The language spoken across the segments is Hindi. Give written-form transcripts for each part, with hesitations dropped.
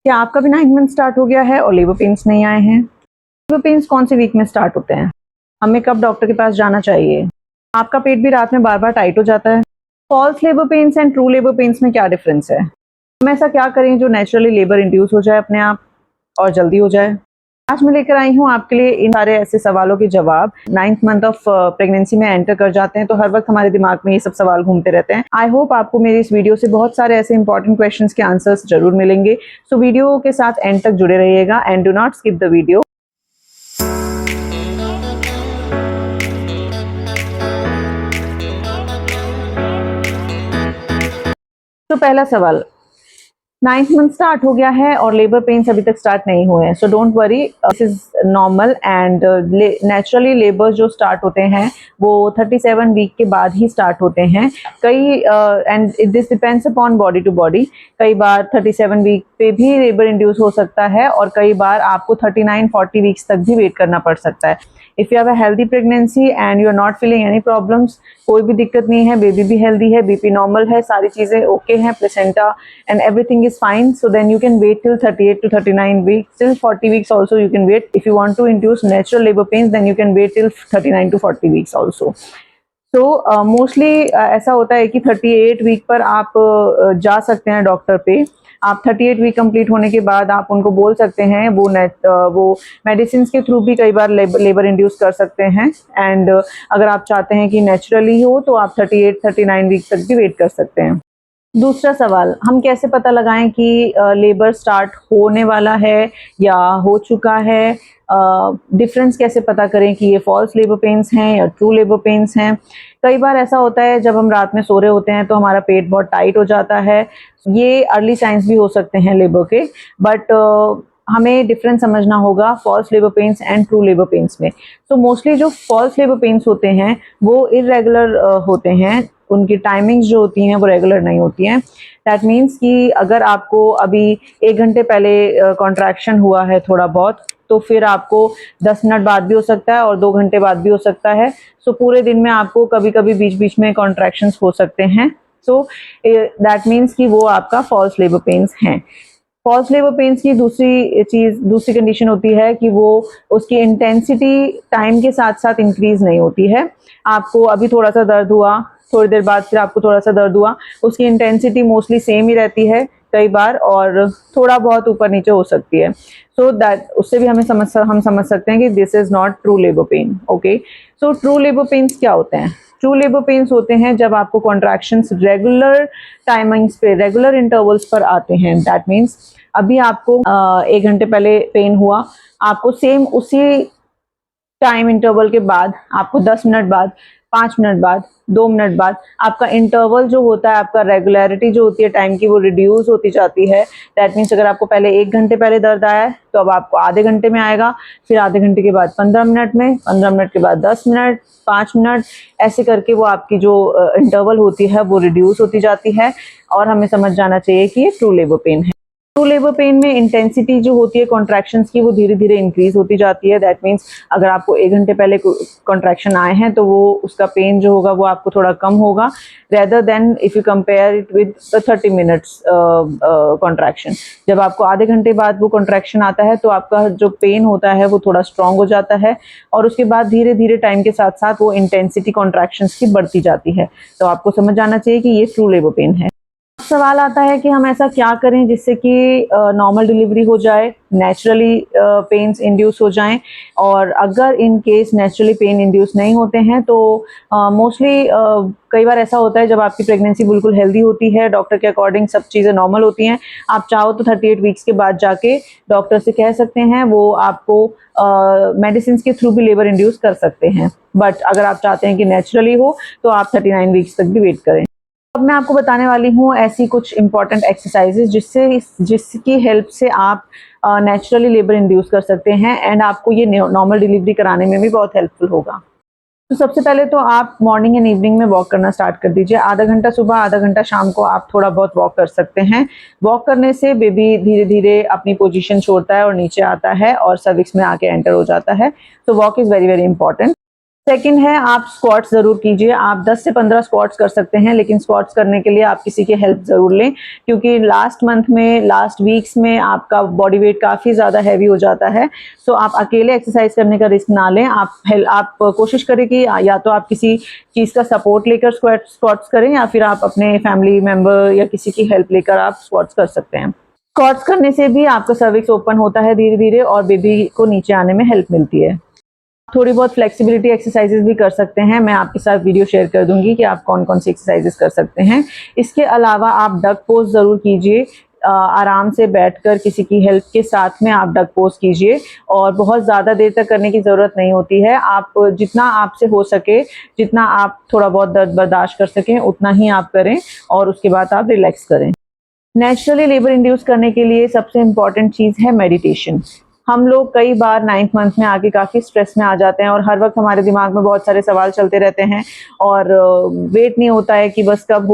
क्या आपका भी 9th मंथ स्टार्ट हो गया है और लेबर पेन्स नहीं आए हैं? लेबर पेन्स कौन से वीक में स्टार्ट होते हैं? हमें कब डॉक्टर के पास जाना चाहिए? आपका पेट भी रात में बार-बार टाइट हो जाता है? False labour pains and true labour pains में क्या डिफरेंस है? हम ऐसा क्या करें जो नेचुरली लेबर इंड्यूस हो जाए अपने आप और जल्दी हो जाए? आज मैं लेकर आई हूँ आपके लिए इन सारे ऐसे सवालों के जवाब। 9th मंथ ऑफ प्रेगनेंसी में एंटर कर जाते हैं तो हर वक्त हमारे दिमाग में ये सब सवाल घूमते रहते हैं। आई होप आपको मेरी इस वीडियो से बहुत सारे ऐसे इंपॉर्टेंट क्वेश्चंस के आंसर्स जरूर मिलेंगे। सो वीडियो के साथ एंड तक जुड़े रहिएगा and do not skip the video. तो पहला सवाल, 9th मंथ स्टार्ट हो गया है और लेबर पेन्स अभी तक स्टार्ट नहीं हुए हैं, so don't worry, this is normal and naturally labour जो स्टार्ट होते हैं वो 37 वीक के बाद ही स्टार्ट होते हैं। कई and this depends upon body to body. कई बार 37 वीक पे भी लेबर इंड्यूस हो सकता है और कई बार आपको 39-40 वीक्स तक भी वेट करना पड़ सकता है। If you have a healthy pregnancy and you are not feeling any problems, कोई भी दिक्कत नहीं है, बेबी भी हेल्दी है, बीपी नॉर्मल है, सारी चीज़ें ओके हैं, placenta and everything is fine, so then you can wait till 38 to 39 weeks, till 40 weeks also you can wait. If you want to induce natural labor pains, then you can wait till 39 to 40 weeks also. So mostly ऐसा होता है कि 38 वीक पर आप जा सकते हैं डॉक्टर पे। आप 38 वीक कंप्लीट होने के बाद आप उनको बोल सकते हैं, वो मेडिसिन के थ्रू भी कई बार लेबर इंड्यूस कर सकते हैं। एंड अगर आप चाहते हैं कि नेचुरली हो तो आप 38-39 वीक तक भी वेट कर सकते हैं। दूसरा सवाल, हम कैसे पता लगाएं कि लेबर स्टार्ट होने वाला है या हो चुका है? डिफरेंस कैसे पता करें कि ये फॉल्स लेबर पेन्स हैं या ट्रू लेबर पेन्स हैं? कई बार ऐसा होता है जब हम रात में सो रहे होते हैं तो हमारा पेट बहुत टाइट हो जाता है। ये अर्ली साइंस भी हो सकते हैं लेबर के, बट हमें डिफरेंस समझना होगा false labour pains and true labour pains में। तो मोस्टली जो फॉल्स लेबर पेन्स होते हैं वो इरेगुलर होते हैं, उनकी टाइमिंग्स जो होती हैं वो रेगुलर नहीं होती हैं। दैट मीन्स कि अगर आपको अभी 1 घंटे पहले कॉन्ट्रैक्शन हुआ है थोड़ा बहुत, तो फिर आपको 10 मिनट बाद भी हो सकता है और 2 घंटे बाद भी हो सकता है। सो पूरे दिन में आपको कभी कभी बीच बीच में कॉन्ट्रैक्शंस हो सकते हैं। सो दैट मीन्स कि वो आपका फॉल्स लेबर पेन्स हैं। फॉल्स लेबर पेन्स की दूसरी कंडीशन होती है कि वो उसकी इंटेंसिटी टाइम के साथ साथ इंक्रीज नहीं होती है। आपको अभी थोड़ा सा दर्द हुआ, थोड़ी देर बाद फिर आपको थोड़ा सा दर्द हुआ, उसकी इंटेंसिटी मोस्टली सेम ही रहती है कई बार, और थोड़ा बहुत ऊपर नीचे हो सकती है। सो दैट उससे भी हम समझ सकते हैं कि this is not true labour pain. Okay, so true labour pens क्या होते हैं? ट्रू लेबर पेन्स होते हैं जब आपको कॉन्ट्रैक्शंस रेगुलर टाइमिंग्स पे, रेगुलर इंटरवल्स पर आते हैं। दैट मीन्स अभी आपको 1 घंटे पहले पेन हुआ, आपको सेम उसी टाइम इंटरवल के बाद आपको 10 मिनट बाद, 5 मिनट बाद, 2 मिनट बाद आपका इंटरवल जो होता है, आपका रेगुलरिटी जो होती है टाइम की, वो रिड्यूस होती जाती है। दैट मीन्स अगर आपको पहले 1 घंटे पहले दर्द आया है तो अब आपको आधे घंटे में आएगा, फिर आधे घंटे के बाद 15 मिनट में, 15 मिनट के बाद 10 मिनट, 5 मिनट, ऐसे करके वो आपकी जो इंटरवल होती है वो रिड्यूस होती जाती है। और हमें समझ जाना चाहिए कि ये ट्रू लेबर पेन है। ट्रू लेबर पेन में इंटेंसिटी जो होती है कॉन्ट्रैक्शंस की वो धीरे धीरे इंक्रीज होती जाती है। दैट मीन्स अगर आपको 1 घंटे पहले कॉन्ट्रैक्शन आए हैं तो वो उसका पेन जो होगा वो आपको थोड़ा कम होगा, rather than if you compare it with the 30 minutes contraction. जब आपको आधे घंटे बाद वो कॉन्ट्रैक्शन आता है तो आपका जो पेन होता है वो थोड़ा स्ट्रांग हो जाता है और उसके बाद धीरे धीरे टाइम के साथ साथ वो इंटेंसिटी कॉन्ट्रैक्शंस की बढ़ती जाती है। तो आपको समझ जाना चाहिए कि ये ट्रू लेबर पेन है। सवाल आता है कि हम ऐसा क्या करें जिससे कि नॉर्मल डिलीवरी हो जाए, नेचुरली पेन्स इंड्यूस हो जाएं। और अगर in case naturally pain induce नहीं होते हैं तो मोस्टली कई बार ऐसा होता है जब आपकी प्रेगनेंसी बिल्कुल हेल्दी होती है, डॉक्टर के अकॉर्डिंग सब चीज़ें नॉर्मल होती हैं, आप चाहो तो 38 वीक्स के बाद जाके डॉक्टर से कह सकते हैं, वो आपको मेडिसिन के थ्रू भी लेबर इंड्यूस कर सकते हैं। बट अगर आप चाहते हैं कि नेचुरली हो तो आप 39 वीक्स तक भी वेट करें। अब मैं आपको बताने वाली हूँ ऐसी कुछ इंपॉर्टेंट एक्सरसाइजेज जिसकी हेल्प से आप नेचुरली लेबर इंड्यूस कर सकते हैं एंड आपको ये नॉर्मल डिलीवरी कराने में भी बहुत हेल्पफुल होगा। तो सबसे पहले तो आप मॉर्निंग एंड इवनिंग में वॉक करना स्टार्ट कर दीजिए। आधा घंटा सुबह, आधा घंटा शाम को आप थोड़ा बहुत वॉक कर सकते हैं। वॉक करने से बेबी धीरे धीरे अपनी पोजीशन छोड़ता है और नीचे आता है और सर्विक्स में आके एंटर हो जाता है। तो walk is very very important. Second है, आप स्क्वाट्स ज़रूर कीजिए। आप 10 से 15 स्क्वाट्स कर सकते हैं, लेकिन स्क्वाट्स करने के लिए आप किसी की हेल्प ज़रूर लें, क्योंकि लास्ट मंथ में, लास्ट वीक्स में आपका बॉडी वेट काफ़ी ज़्यादा हैवी हो जाता है। सो आप अकेले एक्सरसाइज करने का रिस्क ना लें। आप कोशिश करें कि या तो आप किसी चीज़ का सपोर्ट लेकर स्क्वाट्स करें, या फिर आप अपने फैमिली मेम्बर या किसी की हेल्प लेकर आप स्क्वाट्स कर सकते हैं। स्क्वाट्स करने से भी आपका सर्विक्स ओपन होता है धीरे धीरे, और बेबी को नीचे आने में हेल्प मिलती है। थोड़ी बहुत फ्लेक्सिबिलिटी एक्सरसाइजेज भी कर सकते हैं। मैं आपके साथ वीडियो शेयर कर दूंगी कि आप कौन कौन सी एक्सरसाइजेज कर सकते हैं। इसके अलावा आप डक पोज ज़रूर कीजिए। आराम से बैठकर किसी की हेल्प के साथ में आप डक पोज कीजिए, और बहुत ज़्यादा देर तक करने की ज़रूरत नहीं होती है। आप जितना आपसे हो सके, जितना आप थोड़ा बहुत दर्द बर्दाश्त कर सकें, उतना ही आप करें, और उसके बाद आप रिलैक्स करें। नेचुरली लेबर इंड्यूस करने के लिए सबसे इम्पॉर्टेंट चीज़ है मेडिटेशन। हम लोग कई बार 9th मंथ में आके काफ़ी स्ट्रेस में आ जाते हैं, और हर वक्त हमारे दिमाग में बहुत सारे सवाल चलते रहते हैं, और वेट नहीं होता है कि बस कब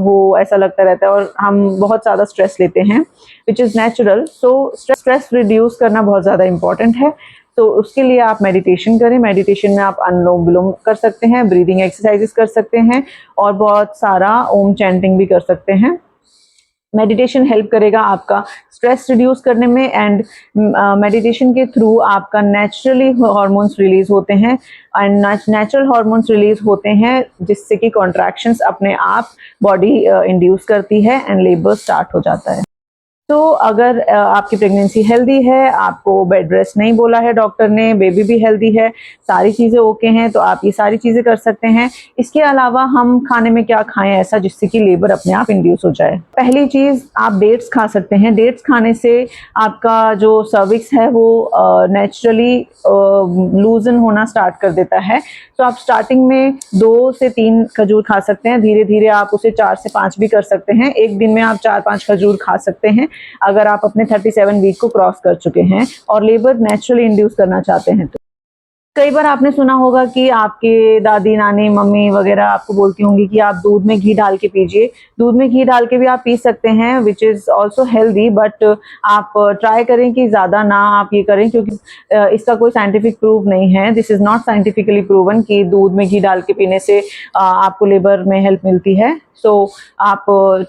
हो ऐसा लगता रहता है, और हम बहुत ज़्यादा स्ट्रेस लेते हैं, which is natural. So stress reduce करना बहुत ज़्यादा इम्पॉर्टेंट है। तो उसके लिए आप मेडिटेशन करें। मेडिटेशन में आप अनुलोम विलोम कर सकते हैं, ब्रीदिंग एक्सरसाइजेस कर सकते हैं, और बहुत सारा ओम चैंटिंग भी कर सकते हैं। मेडिटेशन हेल्प करेगा आपका स्ट्रेस रिड्यूस करने में, एंड मेडिटेशन के थ्रू आपका नेचुरली हार्मोन्स रिलीज होते हैं, एंड नेचुरल हार्मोन्स रिलीज होते हैं जिससे कि कॉन्ट्रैक्शंस अपने आप बॉडी इंड्यूस करती है, एंड लेबर स्टार्ट हो जाता है। तो अगर आपकी प्रेगनेंसी हेल्दी है, आपको बेड रेस्ट नहीं बोला है डॉक्टर ने, बेबी भी हेल्दी है, सारी चीज़ें ओके हैं, तो आप ये सारी चीज़ें कर सकते हैं। इसके अलावा हम खाने में क्या खाएं ऐसा जिससे कि लेबर अपने आप इंड्यूस हो जाए। पहली चीज़, आप डेट्स खा सकते हैं। डेट्स खाने से आपका जो सर्विक्स है वो नेचुरली लूजन होना स्टार्ट कर देता है। तो आप स्टार्टिंग में 2 से 3 खजूर खा सकते हैं, धीरे धीरे आप उसे 4 से 5 भी कर सकते हैं। एक दिन में आप 4-5 खजूर खा सकते हैं अगर आप अपने 37 वीक को क्रॉस कर चुके हैं और लेबर नेचुरली इंड्यूस करना चाहते हैं। तो कई बार आपने सुना होगा कि आपके दादी, नानी, मम्मी वगैरह आपको बोलती होंगी कि आप दूध में घी डाल के पीजिए। दूध में घी डाल के भी आप पी सकते हैं, which is also healthy, but आप ट्राई करें कि ज़्यादा ना आप ये करें, क्योंकि इसका कोई साइंटिफिक प्रूव नहीं है। This is not scientifically proven कि दूध में घी डाल के पीने से आपको लेबर में हेल्प मिलती है। सो आप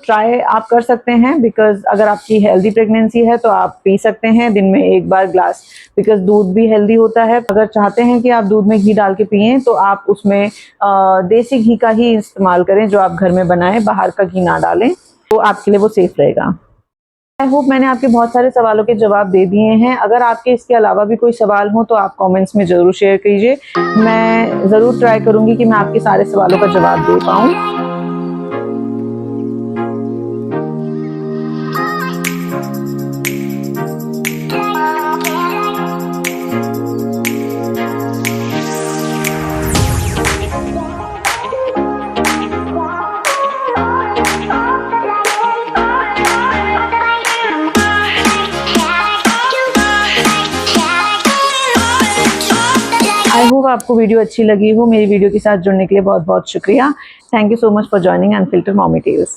ट्राई आप कर सकते हैं, बिकॉज अगर आपकी हेल्दी प्रेगनेंसी है तो आप पी सकते हैं दिन में 1 बार ग्लास, बिकॉज दूध भी हेल्दी होता है। अगर चाहते हैं कि आप दूध में घी डाल के पिएं तो आप उसमें देसी घी का ही इस्तेमाल करें, जो आप घर में बनाएं, बाहर का घी ना डालें, तो आपके लिए वो सेफ रहेगा। आई होप मैंने आपके बहुत सारे सवालों के जवाब दे दिए हैं। अगर आपके इसके अलावा भी कोई सवाल हो तो आप कमेंट्स में ज़रूर शेयर कीजिए। मैं ज़रूर ट्राई करूँगी कि मैं आपके सारे सवालों का जवाब दे पाऊँ। आई होप आपको वीडियो अच्छी लगी हो। मेरी वीडियो के साथ जुड़ने के लिए बहुत बहुत शुक्रिया। Thank you so much for joining Unfiltered Mommy tales.